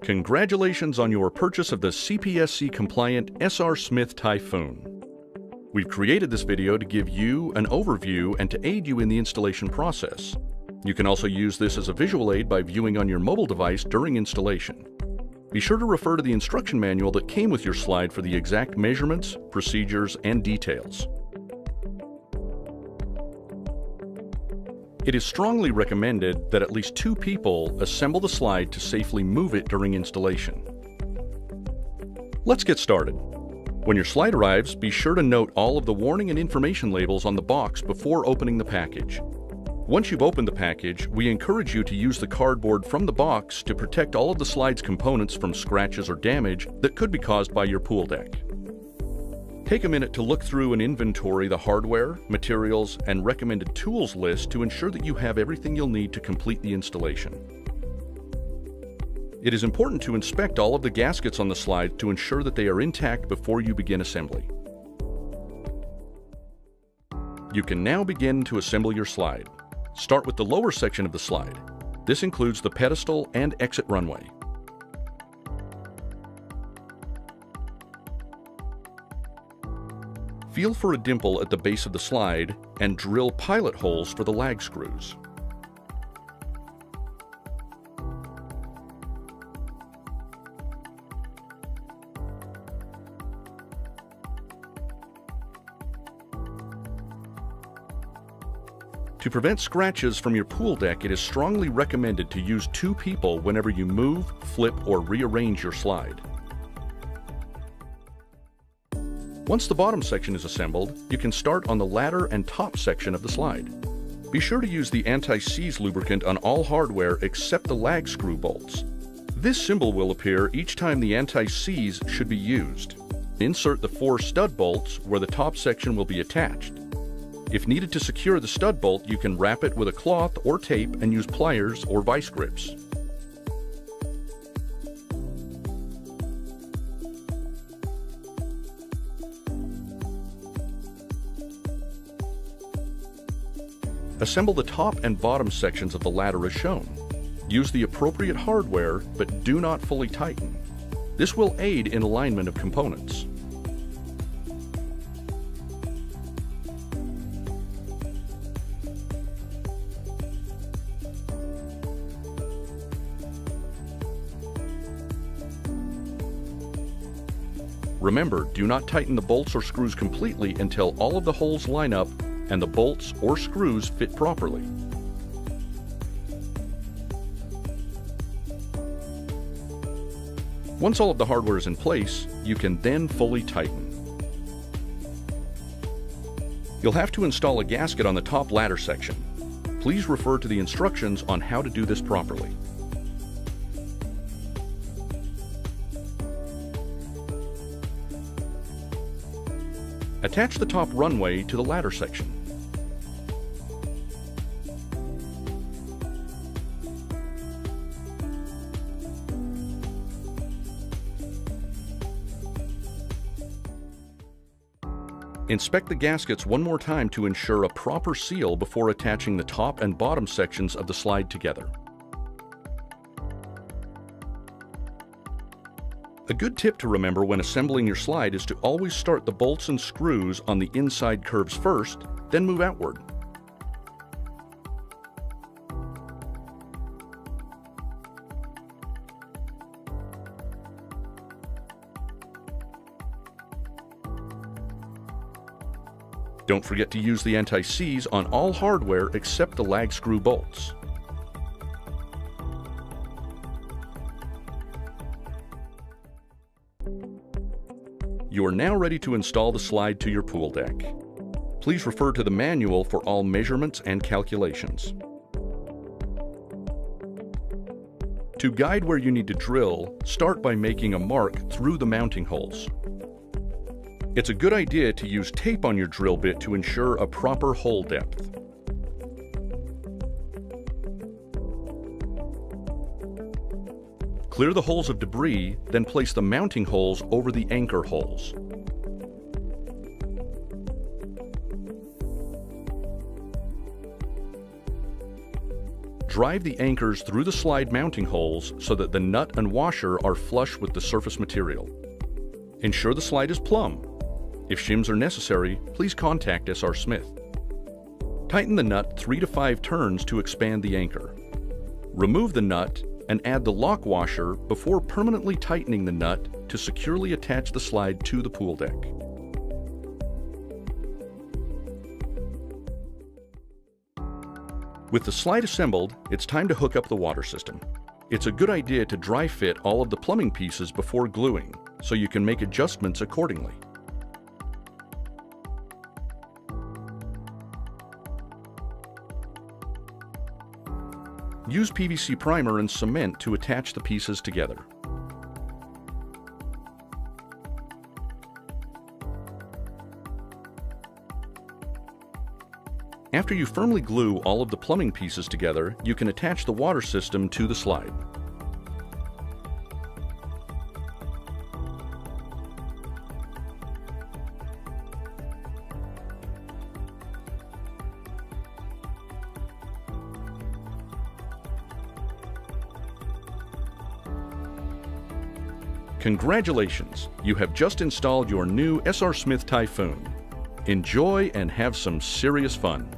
Congratulations on your purchase of the CPSC-compliant SR Smith Typhoon. We've created this video to give you an overview and to aid you in the installation process. You can also use this as a visual aid by viewing on your mobile device during installation. Be sure to refer to the instruction manual that came with your slide for the exact measurements, procedures, and details. It is strongly recommended that at least 2 people assemble the slide to safely move it during installation. Let's get started. When your slide arrives, be sure to note all of the warning and information labels on the box before opening the package. Once you've opened the package, we encourage you to use the cardboard from the box to protect all of the slide's components from scratches or damage that could be caused by your pool deck. Take a minute to look through and inventory the hardware, materials, and recommended tools list to ensure that you have everything you'll need to complete the installation. It is important to inspect all of the gaskets on the slide to ensure that they are intact before you begin assembly. You can now begin to assemble your slide. Start with the lower section of the slide. This includes the pedestal and exit runway. Feel for a dimple at the base of the slide and drill pilot holes for the lag screws. To prevent scratches from your pool deck, it is strongly recommended to use 2 people whenever you move, flip, or rearrange your slide. Once the bottom section is assembled, you can start on the ladder and top section of the slide. Be sure to use the anti-seize lubricant on all hardware except the lag screw bolts. This symbol will appear each time the anti-seize should be used. Insert the 4 stud bolts where the top section will be attached. If needed to secure the stud bolt, you can wrap it with a cloth or tape and use pliers or vice grips. Assemble the top and bottom sections of the ladder as shown. Use the appropriate hardware, but do not fully tighten. This will aid in alignment of components. Remember, do not tighten the bolts or screws completely until all of the holes line up and the bolts or screws fit properly. Once all of the hardware is in place, you can then fully tighten. You'll have to install a gasket on the top ladder section. Please refer to the instructions on how to do this properly. Attach the top runway to the ladder section. Inspect the gaskets one more time to ensure a proper seal before attaching the top and bottom sections of the slide together. A good tip to remember when assembling your slide is to always start the bolts and screws on the inside curves first, then move outward. Don't forget to use the anti-seize on all hardware except the lag screw bolts. You are now ready to install the slide to your pool deck. Please refer to the manual for all measurements and calculations. To guide where you need to drill, start by making a mark through the mounting holes. It's a good idea to use tape on your drill bit to ensure a proper hole depth. Clear the holes of debris, then place the mounting holes over the anchor holes. drive the anchors through the slide mounting holes so that the nut and washer are flush with the surface material. Ensure the slide is plumb. If shims are necessary, please contact SR Smith. Tighten the nut 3 to 5 turns to expand the anchor. Remove the nut and add the lock washer before permanently tightening the nut to securely attach the slide to the pool deck. With the slide assembled, it's time to hook up the water system. It's a good idea to dry fit all of the plumbing pieces before gluing, so you can make adjustments accordingly. Use PVC primer and cement to attach the pieces together. After you firmly glue all of the plumbing pieces together, you can attach the water system to the slide. Congratulations! You have just installed your new SR Smith Typhoon. Enjoy and have some serious fun.